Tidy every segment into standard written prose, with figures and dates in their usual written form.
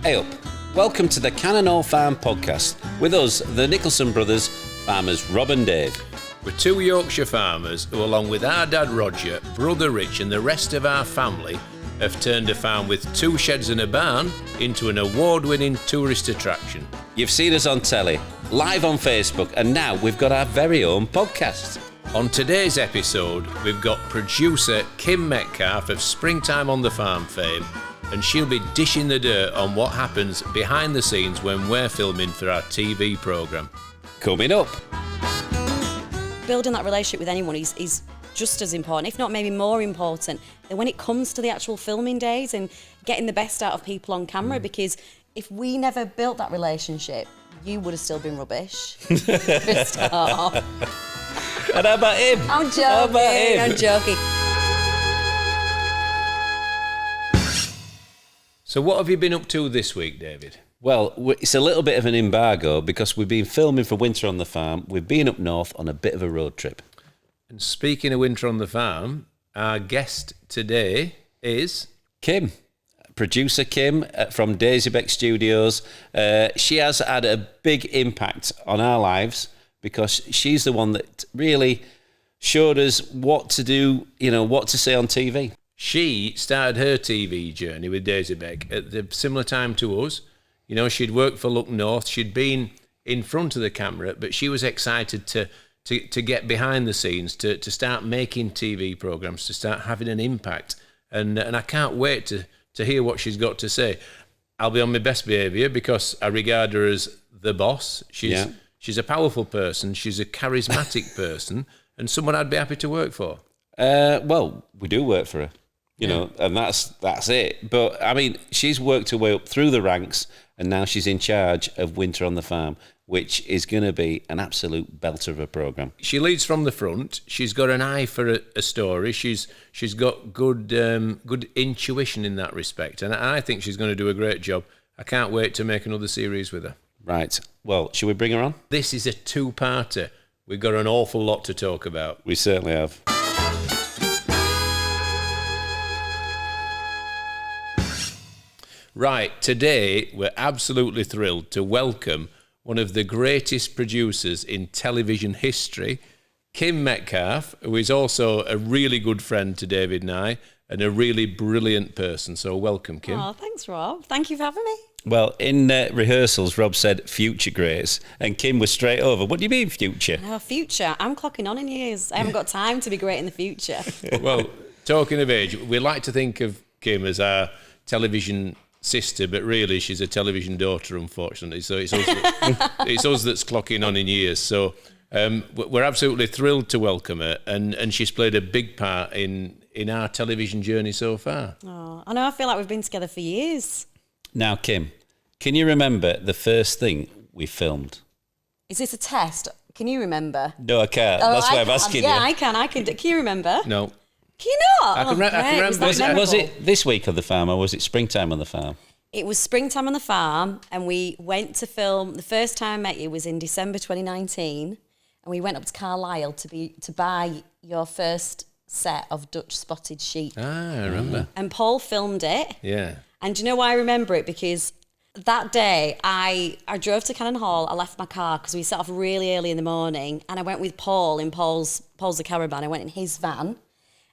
Hey up, welcome to the Cannon Hall Farm podcast with us, the Nicholson brothers, farmers Rob and Dave. We're two Yorkshire farmers who, along with our dad Roger, brother Rich and the rest of our family, have turned a farm with 2 sheds and a barn into an award-winning tourist attraction. You've seen us on telly, live on Facebook, and now we've got our very own podcast. On today's episode, we've got producer Kim Metcalfe of Springtime on the Farm fame, and she'll be dishing the dirt on what happens behind the scenes when we're filming for our TV programme. Coming up. Building that relationship with anyone is just as important, if not maybe more important, than when it comes to the actual filming days and getting the best out of people on camera, because if we never built that relationship, you would have still been rubbish. For a start. And how about him? I'm joking, I'm joking. So what have you been up to this week, David? Well, it's a little bit of an embargo because we've been filming for Winter on the Farm. We've been up north on a bit of a road trip. And speaking of Winter on the Farm, our guest today is... Kim, producer Kim from Beck Studios. She has had a big impact on our lives because she's the one that really showed us what to do, what to say on TV. She started her TV journey with Daisy Beck at the similar time to us. She'd worked for Look North. She'd been in front of the camera, but she was excited to get behind the scenes, to start making TV programmes, to start having an impact. And I can't wait to hear what she's got to say. I'll be on my best behaviour because I regard her as the boss. She's a powerful person. She's a charismatic person and someone I'd be happy to work for. Well, we do work for her. And that's it. But, I mean, she's worked her way up through the ranks and now she's in charge of Winter on the Farm, which is going to be an absolute belter of a programme. She leads from the front. She's got an eye for a story. She's got good intuition in that respect. And I think she's going to do a great job. I can't wait to make another series with her. Right. Well, shall we bring her on? This is a 2-parter. We've got an awful lot to talk about. We certainly have. Right, today we're absolutely thrilled to welcome one of the greatest producers in television history, Kim Metcalfe, who is also a really good friend to David and I, and a really brilliant person. So welcome, Kim. Oh, thanks, Rob. Thank you for having me. Well, in rehearsals, Rob said future greats, and Kim was straight over. What do you mean, future? Oh, future. I'm clocking on in years. I haven't got time to be great in the future. Well, talking of age, we like to think of Kim as our television sister, but really she's a television daughter, unfortunately. So it's us that's clocking on in years. So we're absolutely thrilled to welcome her, and she's played a big part in our television journey so far. Oh, I know. I feel like we've been together for years. Now, Kim, can you remember the first thing we filmed? Is this a test? Can you remember? No, I can't. That's why I'm asking you. Yeah, I can. Can you remember? No. Can you not? I can remember. Was it this week on the farm or was it Springtime on the Farm? It was Springtime on the Farm, and we went to film. The first time I met you was in December 2019, and we went up to Carlisle to buy your first set of Dutch spotted sheep. I remember. And Paul filmed it. Yeah. And do you know why I remember it? Because that day I drove to Cannon Hall. I left my car because we set off really early in the morning, and I went with Paul in Paul's the caravan. I went in his van.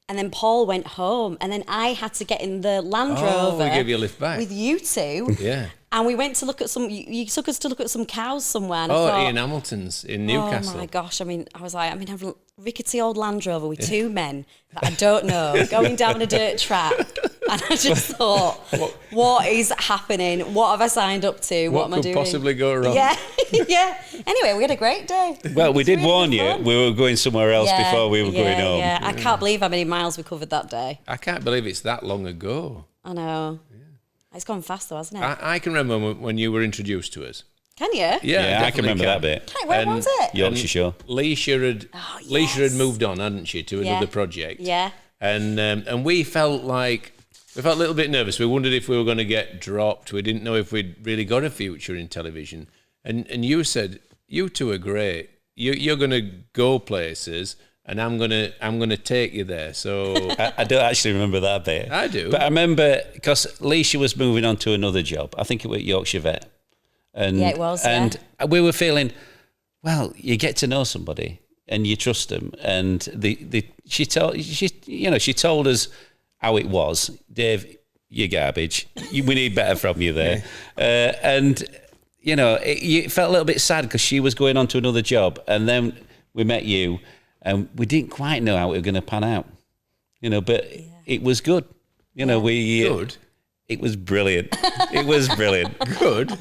And then Paul went home, and then I had to get in the Land Rover. We gave you a lift back. With you two. Yeah. And we went to look at you took us to look at some cows somewhere. And I thought, Ian Hamilton's in Newcastle. Oh my gosh, I was like, have a rickety old Land Rover with 2 men that I don't know going down a dirt track. And I just thought, what is happening? What have I signed up to? What am I doing? What could possibly go wrong? Yeah, yeah. Anyway, we had a great day. Well, we did warn you we were going somewhere else before we were going home. Yeah, I can't believe how many miles we covered that day. I can't believe it's that long ago. I know. Yeah. It's gone fast though, hasn't it? I can remember when you were introduced to us. Can you? Yeah, I can remember that bit. Hey, where was it? Yorkshire Shore. Leisha had moved on, hadn't she, to another project? Yeah. And we felt a little bit nervous. We wondered if we were going to get dropped. We didn't know if we'd really got a future in television. And you said, you two are great. You're going to go places. and I'm gonna take you there. So I don't actually remember that bit. I do. But I remember because Leisha was moving on to another job. I think it was Yorkshire Vet. And, Yeah, it was, And we were feeling, well, you get to know somebody and you trust them. And she told us how it was. Dave, you're garbage. We need better from you there. And, you know, it felt a little bit sad because she was going on to another job. And then we met you and we didn't quite know how it was going to pan out. You know, but it was good. You know, good. It was brilliant. It was brilliant. Good.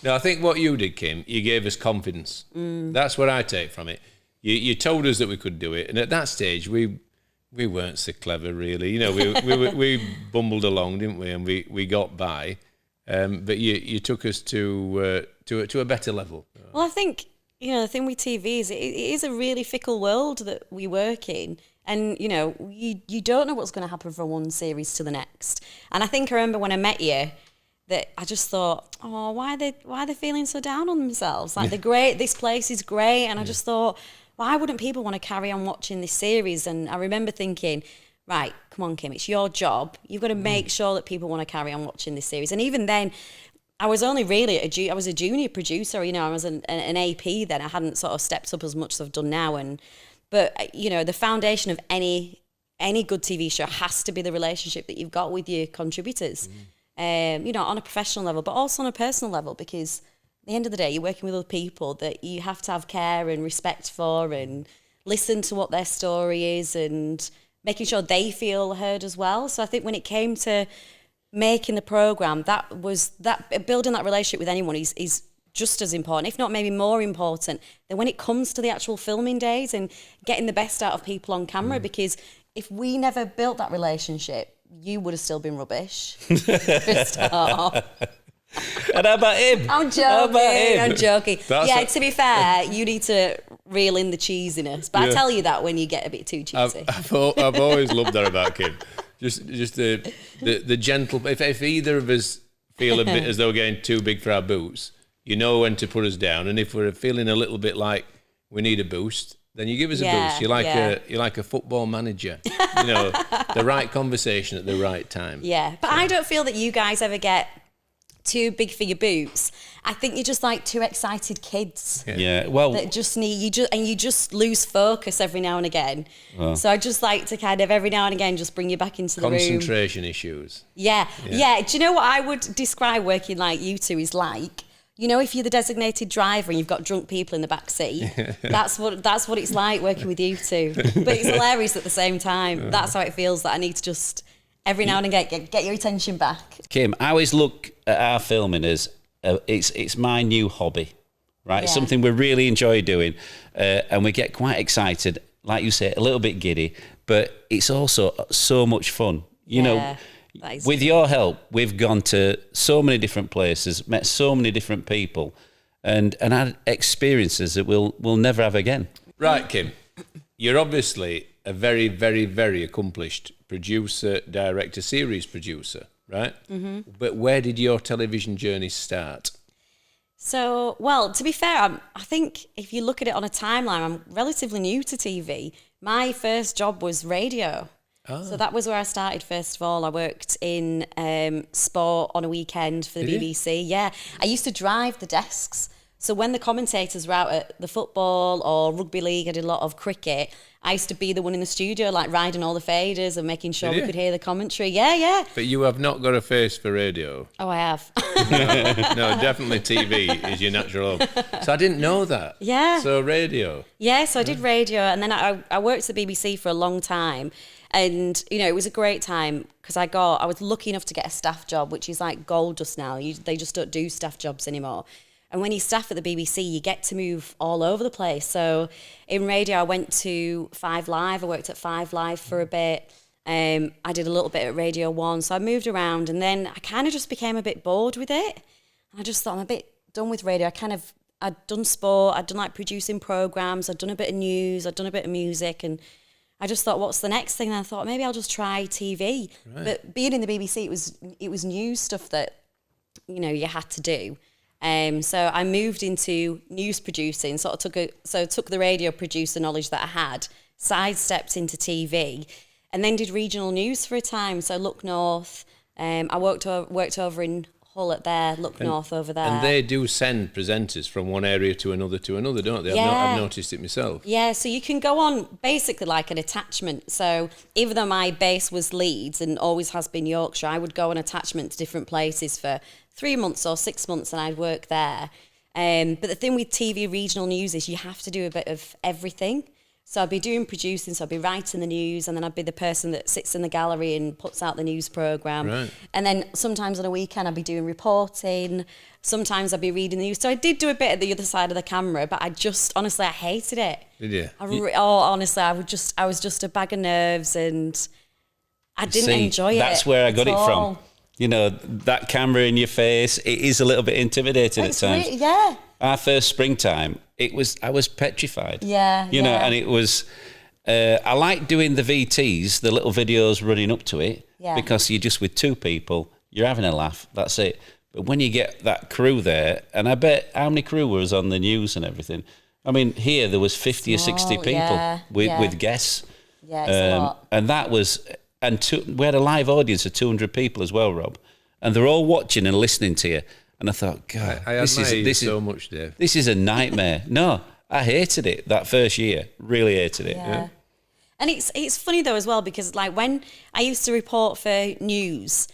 No, I think what you did, Kim, you gave us confidence. That's what I take from it. You told us that we could do it, and at that stage, we weren't so clever, really. You know, we bumbled along, didn't we? And we got by. But you took us to a better level. Well, I think, you know, the thing with TV is it is a really fickle world that we work in. And, you know, you don't know what's going to happen from one series to the next. And I think I remember when I met you that I just thought, oh, why are they feeling so down on themselves? Like, they're great, this place is great. And I just thought, why wouldn't people want to carry on watching this series? And I remember thinking, right, come on, Kim, it's your job. You've got to make sure that people want to carry on watching this series. And even then, I was only really I was a junior producer, you know, I was an AP then. I hadn't sort of stepped up as much as I've done now. But, you know, the foundation of any good TV show has to be the relationship that you've got with your contributors, you know, on a professional level, but also on a personal level, because at the end of the day, you're working with other people that you have to have care and respect for and listen to what their story is and making sure they feel heard as well. So I think when it came to making the programme, building that relationship with anyone is just as important, if not maybe more important, than when it comes to the actual filming days and getting the best out of people on camera. Because if we never built that relationship, you would have still been rubbish. And how about him? I'm joking. I'm joking. That's to be fair, you need to reel in the cheesiness. But I tell you that when you get a bit too cheesy. I've always loved that about Kim. Just the gentle. If either of us feel a bit as though we're getting too big for our boots, you know when to put us down. And if we're feeling a little bit like we need a boost, then you give us a boost. You're like a football manager. You know, the right conversation at the right time. Yeah, but I don't feel that you guys ever get too big for your boots. I think you're just like two excited kids. Yeah, well, that just need you just lose focus every now and again. So I just like to kind of every now and again just bring you back into the room. Concentration issues. Yeah. Do you know what I would describe working like you two is like? You know, if you're the designated driver and you've got drunk people in the back seat, that's what it's like working with you two. But it's hilarious at the same time. That's how it feels, that I need to just every now and again get your attention back. Kim, I always look at our filming as it's my new hobby, right? It's something we really enjoy doing, and we get quite excited, like you say, a little bit giddy, but it's also so much fun. You know, with your help, we've gone to so many different places, met so many different people, and had experiences that we'll never have again. Right, Kim, you're obviously a very, very, very accomplished producer, director, series producer, right? Mm-hmm. But where did your television journey start? So, well, to be fair, I think if you look at it on a timeline, I'm relatively new to TV. My first job was radio. So that was where I started, first of all. I worked in sport on a weekend for the BBC. Yeah, I used to drive the desks. So when the commentators were out at the football or rugby league, I did a lot of cricket. I used to be the one in the studio, like riding all the faders and making sure we could hear the commentary. Yeah. But you have not got a face for radio. Oh, I have. No, definitely TV is your natural home. So I didn't know that. Yeah. So radio. Yeah, so I did radio, and then I worked at the BBC for a long time. And, you know, it was a great time because I was lucky enough to get a staff job, which is like gold dust now. They just don't do staff jobs anymore. And when you staff at the BBC, you get to move all over the place. So in radio, I went to 5 Live. I worked at 5 Live for a bit. I did a little bit at Radio 1. So I moved around, and then I kind of just became a bit bored with it. And I just thought, I'm a bit done with radio. I'd done sport. I'd done like producing programmes. I'd done a bit of news. I'd done a bit of music. And I just thought, what's the next thing? And I thought, maybe I'll just try TV. Right. But being in the BBC, it was news stuff that, you know, you had to do. So I moved into news producing, took the radio producer knowledge that I had, sidestepped into TV, and then did regional news for a time. So Look North, I worked over in Hull at there, Look North over there. And they do send presenters from one area to another, don't they? I've noticed it myself. Yeah, so you can go on basically like an attachment. So even though my base was Leeds and always has been Yorkshire, I would go on attachment to different places for 3 months or 6 months and I'd work there. But the thing with TV regional news is you have to do a bit of everything. So I'd be doing producing, so I'd be writing the news, and then I'd be the person that sits in the gallery and puts out the news programme. Right. And then sometimes on a weekend I'd be doing reporting, sometimes I'd be reading the news. So I did do a bit at the other side of the camera, but honestly, I hated it. Did you? Honestly, I was just a bag of nerves and I didn't enjoy it. That's where I got it all. from. You know, that camera in your face, it is a little bit intimidating at times. Yeah. Our first springtime, I was petrified. Yeah. You know, and it was, I like doing the VTs, the little videos running up to it, because you're just with two people, you're having a laugh, that's it. But when you get that crew there, and I bet how many crew was on the news and everything. I mean, here there was 50 or 60 people with guests. Yeah, it's a lot. And that was, we had a live audience of 200 people as well, Rob. And they're all watching and listening to you. And I thought, God, I admire you so much, Dave. This is a nightmare. No, I hated it that first year. Really hated it. Yeah. And it's funny though as well, because like when I used to report for news,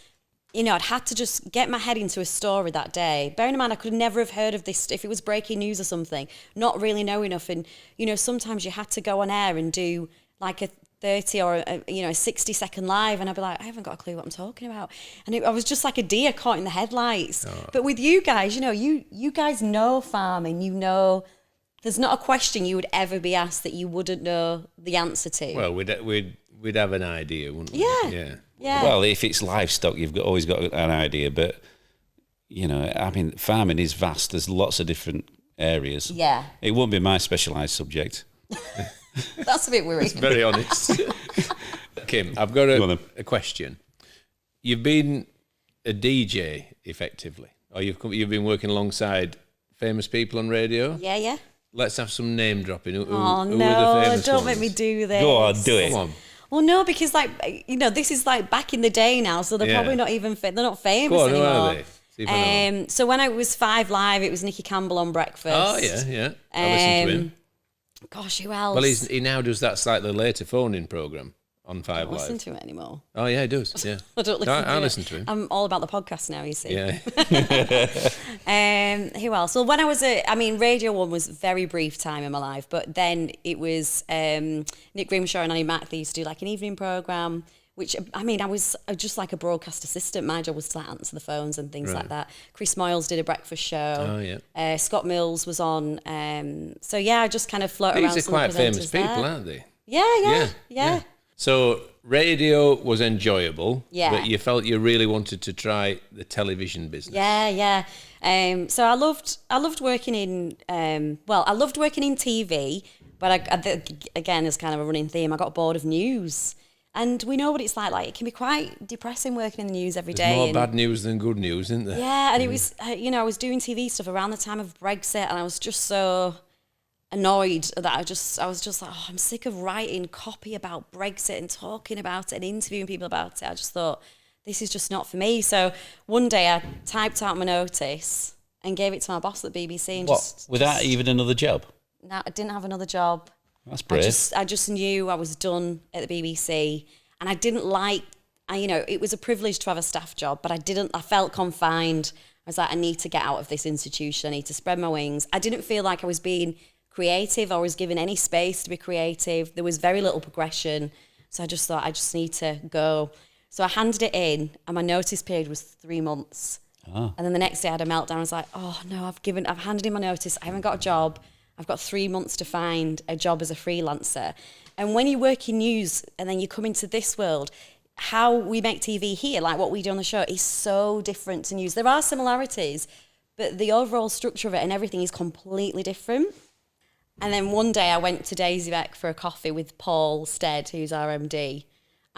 you know, I'd had to just get my head into a story that day. Bearing in mind, I could never have heard of this if it was breaking news or something, not really know enough. And, you know, sometimes you had to go on air and do like a 30 or a 60-second live, and I'd be like, I haven't got a clue what I'm talking about. And I was just like a deer caught in the headlights. But with you guys, you know, you guys know farming, you know, there's not a question you would ever be asked that you wouldn't know the answer to. Well, we'd have an idea, wouldn't we? Yeah. Well, if it's livestock, you've always got an idea. But, you know, I mean, farming is vast. There's lots of different areas. Yeah. It won't be my specialised subject. That's a bit worrying. Very honest. Kim, I've got a question. You've been a DJ, effectively, or you've been working alongside famous people on radio? Yeah. Let's have some name dropping. Who Oh, are no, the famous don't ones? make me do this. Go on, do it. Come on. Well, no, because like, you know, this is like back in the day now, so they're probably not even, they're not famous Go on, anymore. who are they? See if I know. So when I was 5 Live, it was Nicky Campbell on Breakfast. Oh, yeah. I listened to him. Gosh, who else? Well, he now does that slightly later phoning programme on 5 I don't Live. listen to it anymore. Oh, yeah, he does, yeah. I don't listen to it. I listen to him. I'm all about the podcast now, you see. Yeah. Who else? Well, when I was Radio 1 was a very brief time in my life, but then it was Nick Grimshaw and Annie Mac, they used to do like an evening programme, which, I mean, I was just like a broadcast assistant. My job was to like, answer the phones and things like that. Chris Moyles did a breakfast show. Oh, yeah. Scott Mills was on. So, yeah, I just kind of float around. These are quite famous people, aren't they? Yeah. So radio was enjoyable, Yeah. but you felt you really wanted to try the television business. Yeah. So I loved working in I loved working in TV, but I again, as kind of a running theme, I got bored of news. And we know what it's like. Like, it can be quite depressing working in the news every day. There's more bad news than good news, isn't there? Yeah, and it was, I was doing TV stuff around the time of Brexit, and I was just so annoyed that I was just like, I'm sick of writing copy about Brexit and talking about it and interviewing people about it. I just thought, this is just not for me. So one day I typed out my notice and gave it to my boss at BBC. And Without even another job? No, I didn't have another job. That's brave. I just knew I was done at the BBC, and I didn't like, it was a privilege to have a staff job, but I felt confined. I was like, I need to get out of this institution. I need to spread my wings. I didn't feel like I was being creative or was given any space to be creative. There was very little progression. So I just thought, I just need to go. So I handed it in, and my notice period was 3 months. Oh. And then the next day I had a meltdown. I was like, oh no, I've handed in my notice. I haven't got a job. I've got 3 months to find a job as a freelancer. And when you work in news and then you come into this world, how we make TV here, like what we do on the show, is so different to news. There are similarities, but the overall structure of it and everything is completely different. And then one day I went to Daisy Beck for a coffee with Paul Stead, who's our MD.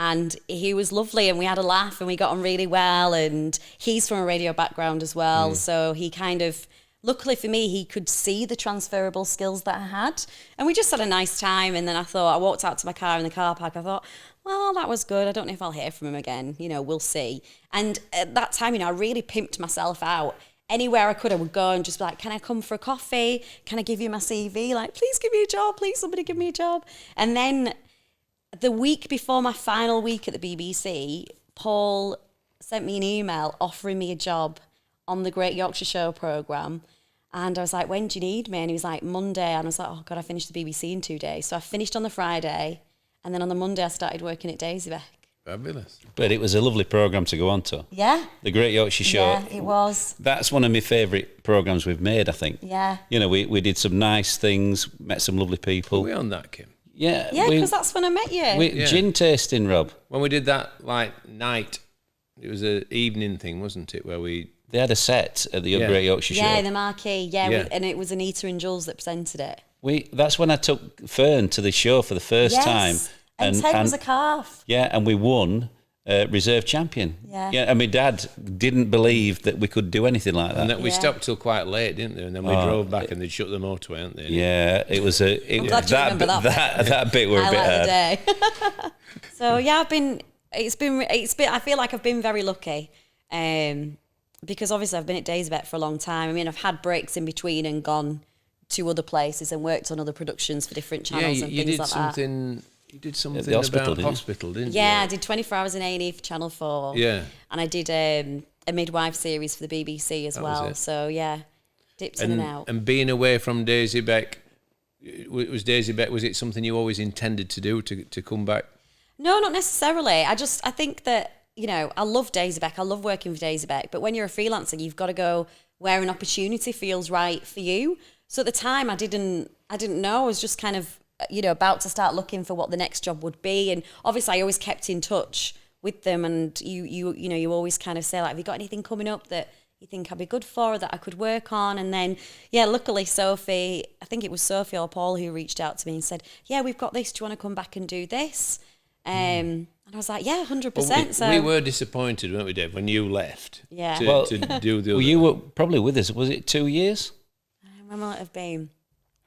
And he was lovely, and we had a laugh, and we got on really well. And he's from a radio background as well, so he kind of, luckily for me, he could see the transferable skills that I had. And we just had a nice time. And then I walked out to my car in the car park. I thought, well, that was good. I don't know if I'll hear from him again. We'll see. And at that time, I really pimped myself out. Anywhere I could, I would go and just be like, can I come for a coffee? Can I give you my CV? Like, please give me a job. Please, somebody give me a job. And then the week before my final week at the BBC, Paul sent me an email offering me a job on the Great Yorkshire Show programme. And I was like, when do you need me? And he was like, Monday. And I was like, oh God, I finished the BBC in 2 days. So I finished on the Friday. And then on the Monday, I started working at Daisy Beck. Fabulous. But it was a lovely programme to go on to. Yeah. The Great Yorkshire Show. Yeah, it was. That's one of my favourite programmes we've made, I think. Yeah. We did some nice things, met some lovely people. Were we on that, Kim? Yeah. Yeah, because that's when I met you. Gin tasting, Rob. When we did that, night, it was an evening thing, wasn't it, where we... They had a set at the Great Yorkshire Show. Yeah, the marquee. Yeah, Yeah. and it was Anita and Jules that presented it. That's when I took Fern to the show for the first time. And Ted was a calf. Yeah, and we won reserve champion. Yeah. And my dad didn't believe that we could do anything like that. And then we stopped till quite late, didn't we? And then we drove back and they'd shut the motorway, hadn't they? Yeah, it was glad you remember that bit were a bit hard. Highlight of the day. So yeah, it's been. I feel like I've been very lucky, because obviously I've been at Daisy Beck for a long time. I mean, I've had breaks in between and gone to other places and worked on other productions for different channels and things like that. You did something At the hospital, about hospital, didn't you? Yeah, I did 24 hours in A&E for Channel 4. Yeah. And I did a midwife series for the BBC as well. So yeah, dipped in and out. And being away from Daisy Beck, was it something you always intended to do, to come back? No, not necessarily. I think that, I love Daisy Beck. I love working for Daisy Beck. But when you're a freelancer, you've got to go where an opportunity feels right for you. So at the time, I didn't know. I was just kind of, about to start looking for what the next job would be. And obviously I always kept in touch with them, and you always kind of say, like, have you got anything coming up that you think I'd be good for, or that I could work on? And then, luckily Sophie, I think it was Sophie or Paul who reached out to me and said, yeah, we've got this, do you want to come back and do this? And I was like, yeah, 100%. We were disappointed, weren't we, Dave, when you left to do the other. Well, you were probably with us, was it 2 years? When might it have been?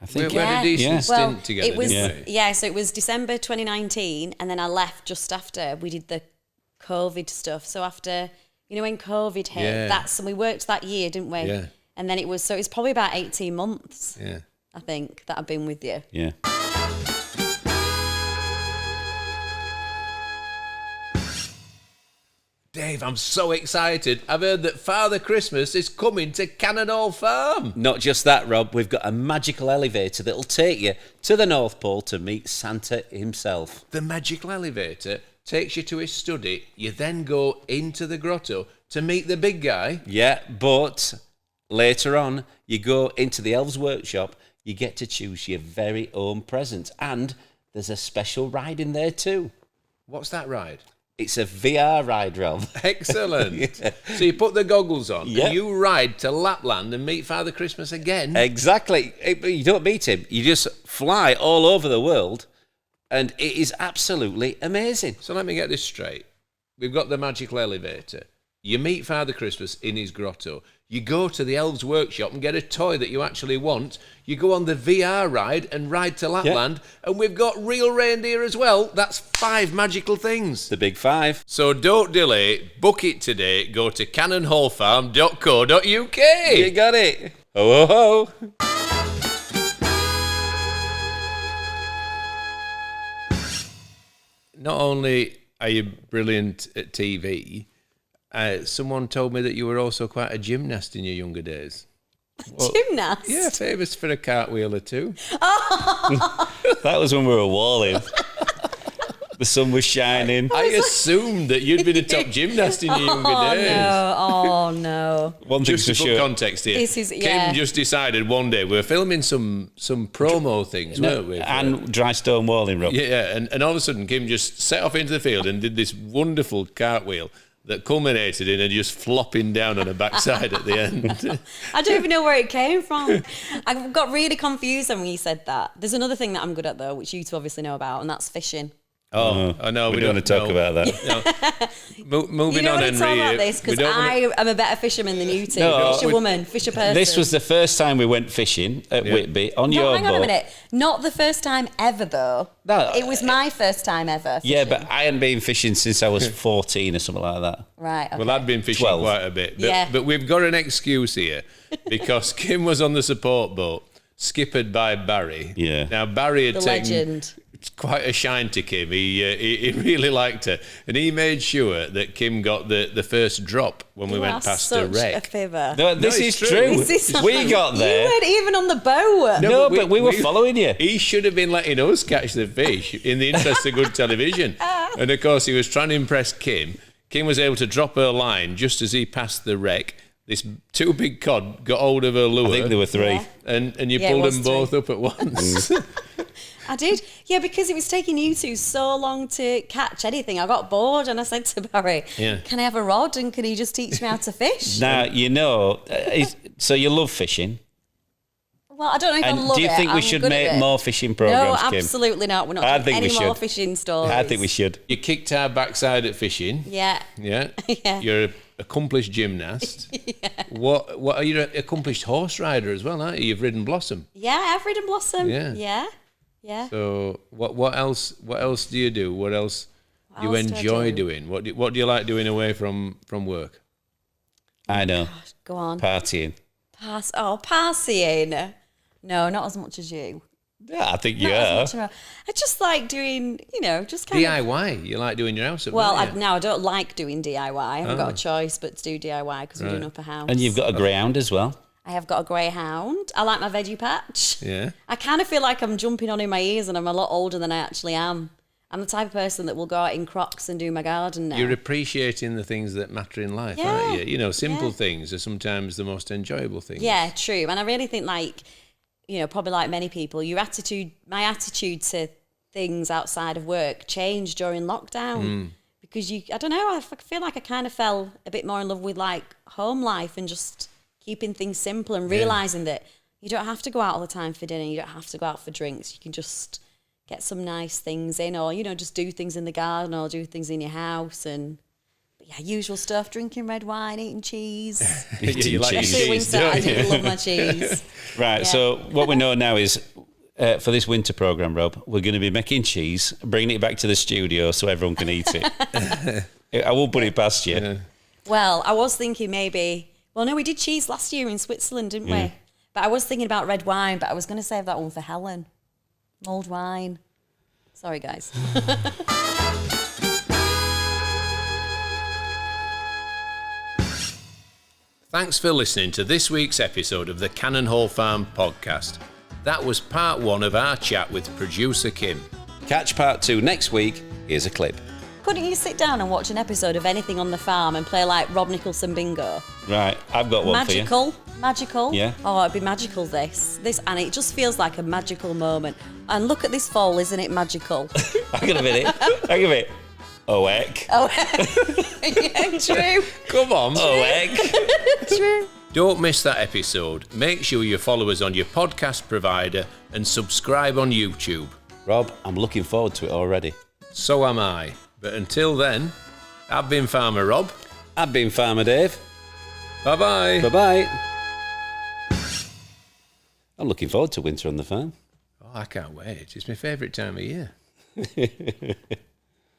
I think we had a decent stint well, together. It was, didn't we? so it was December 2019, and then I left just after we did the COVID stuff. So after, when COVID hit, we worked that year, didn't we? Yeah. And then it was probably about 18 months, Yeah. I think, that I've been with you. Yeah. Dave, I'm so excited. I've heard that Father Christmas is coming to Cannon Hall Farm. Not just that, Rob. We've got a magical elevator that'll take you to the North Pole to meet Santa himself. The magical elevator takes you to his study. You then go into the grotto to meet the big guy. Yeah, but later on, you go into the elves' workshop. You get to choose your very own present. And there's a special ride in there too. What's that ride? It's a VR ride, Rob. Excellent. Yeah. So you put the goggles on Yeah. and you ride to Lapland and meet Father Christmas again. Exactly. You don't meet him. You just fly all over the world, and it is absolutely amazing. So let me get this straight. We've got the magical elevator. You meet Father Christmas in his grotto. You go to the elves' workshop and get a toy that you actually want. You go on the VR ride and ride to Lapland. And we've got real reindeer as well. That's 5 magical things. The big 5. So don't delay. Book it today. Go to cannonhallfarm.co.uk. You got it. Ho, ho, ho. Not only are you brilliant at TV, someone told me that you were also quite a gymnast in your younger days. Gymnast? Yeah, famous for a cartwheel or two. That was when we were walling. The sun was shining. I assumed that you'd been a top gymnast in your younger days. Oh, no. One thing's Just for to put sure. context here, This is- Kim yeah. just decided one day we were filming some promo things, weren't we? And dry stone walling, Rob. Yeah, and all of a sudden Kim just set off into the field and did this wonderful cartwheel that culminated in her just flopping down on her backside at the end. I don't even know where it came from. I got really confused when you said that. There's another thing that I'm good at, though, which you two obviously know about, and that's fishing. Oh, no, we don't want to talk about that. Moving You don't on, want to talk Henry. about this because I am a better fisherman than you two. No, Fisherwoman, fisher person. This was the first time we went fishing at Whitby on your hang on boat. a minute. Not the first time ever, though. No, it was my first time ever. Yeah, fishing. but I hadn't been fishing since I was 14 or something like that. Right. Okay. Well, I'd been fishing 12. quite a bit. But, Yeah. but we've got an excuse here because Kim was on the support boat, skippered by Barry. Yeah. Now, Barry had The taken legend. quite a shine to Kim. He really liked her. And he made sure that Kim got the first drop when we You went are past the such wreck. a fibber. No, this it's is true. true. This is We got there. You weren't even on the boat. No, but we were following you. He should have been letting us catch the fish in the interest of good television. And of course, he was trying to impress Kim. Kim was able to drop her line just as he passed the wreck. This two big cod got hold of her lure. I think there were 3. Yeah. And you Yeah, it pulled was them both up at once. I did. Yeah, because it was taking you two so long to catch anything. I got bored and I said to Barry, Yeah. can I have a rod and can you just teach me how to fish? Now, so you love fishing. Well, I don't know if I And love do you it. think we I'm should good at make it. more fishing programs, No, Kim? absolutely not. We're not I doing think we any more should. fishing stories. I think we should. You kicked our backside at fishing. Yeah. Yeah. Yeah. You're an accomplished gymnast. What are you? An accomplished horse rider as well, aren't you? You've ridden Blossom. Yeah, I've ridden Blossom. Yeah. Yeah. Yeah. So what else? What else do you do? What else do you else do I enjoy do? doing? What do you like doing away from work? I know. Go on. Partying. Partying. No, not as much as you. Yeah, I think you Not as are. much as I just like doing, just kind of. DIY. You like doing your house up, Well, don't you? now I don't like doing DIY. I haven't got a choice but to do DIY because we're doing up a house. And you've got a greyhound as well. I have got a greyhound. I like my veggie patch. Yeah. I kind of feel like I'm jumping on in my ears and I'm a lot older than I actually am. I'm the type of person that will go out in Crocs and do my garden now. You're appreciating the things that matter in life, Yeah. aren't you? Simple Yeah. things are sometimes the most enjoyable things. Yeah, true. And I really think probably like many people, my attitude to things outside of work changed during lockdown. Because I don't know, I feel like I kind of fell a bit more in love with like home life and just keeping things simple and realising that you don't have to go out all the time for dinner, you don't have to go out for drinks, you can just get some nice things in or, just do things in the garden or do things in your house and usual stuff, drinking red wine, eating cheese. You like cheese. Especially cheese, winter, I don't you? do love my cheese. Right, Yeah. so what we know now is for this winter programme, Rob, we're going to be making cheese, bringing it back to the studio so everyone can eat it. I won't put it past you. Yeah. Well, I was thinking maybe... Well, no, we did cheese last year in Switzerland, didn't we? But I was thinking about red wine, but I was going to save that one for Helen. Mulled wine. Sorry, guys. Thanks for listening to this week's episode of the Cannon Hall Farm podcast. That was part 1 of our chat with producer Kim. Catch part 2 next week. Here's a clip. Couldn't you sit down and watch an episode of anything on the farm and play like Rob Nicholson bingo? Right, I've got one for you. Magical. Yeah. Oh, it'd be magical. This, and it just feels like a magical moment. And look at this fall, isn't it magical? Hang on a minute. Oh, heck. Oh, yeah, true. Come on. Oh, heck. True. Don't miss that episode. Make sure you follow us on your podcast provider and subscribe on YouTube. Rob, I'm looking forward to it already. So am I. But until then, I've been Farmer Rob. I've been Farmer Dave. Bye-bye. Bye-bye. I'm looking forward to winter on the farm. Oh, I can't wait. It's my favourite time of year.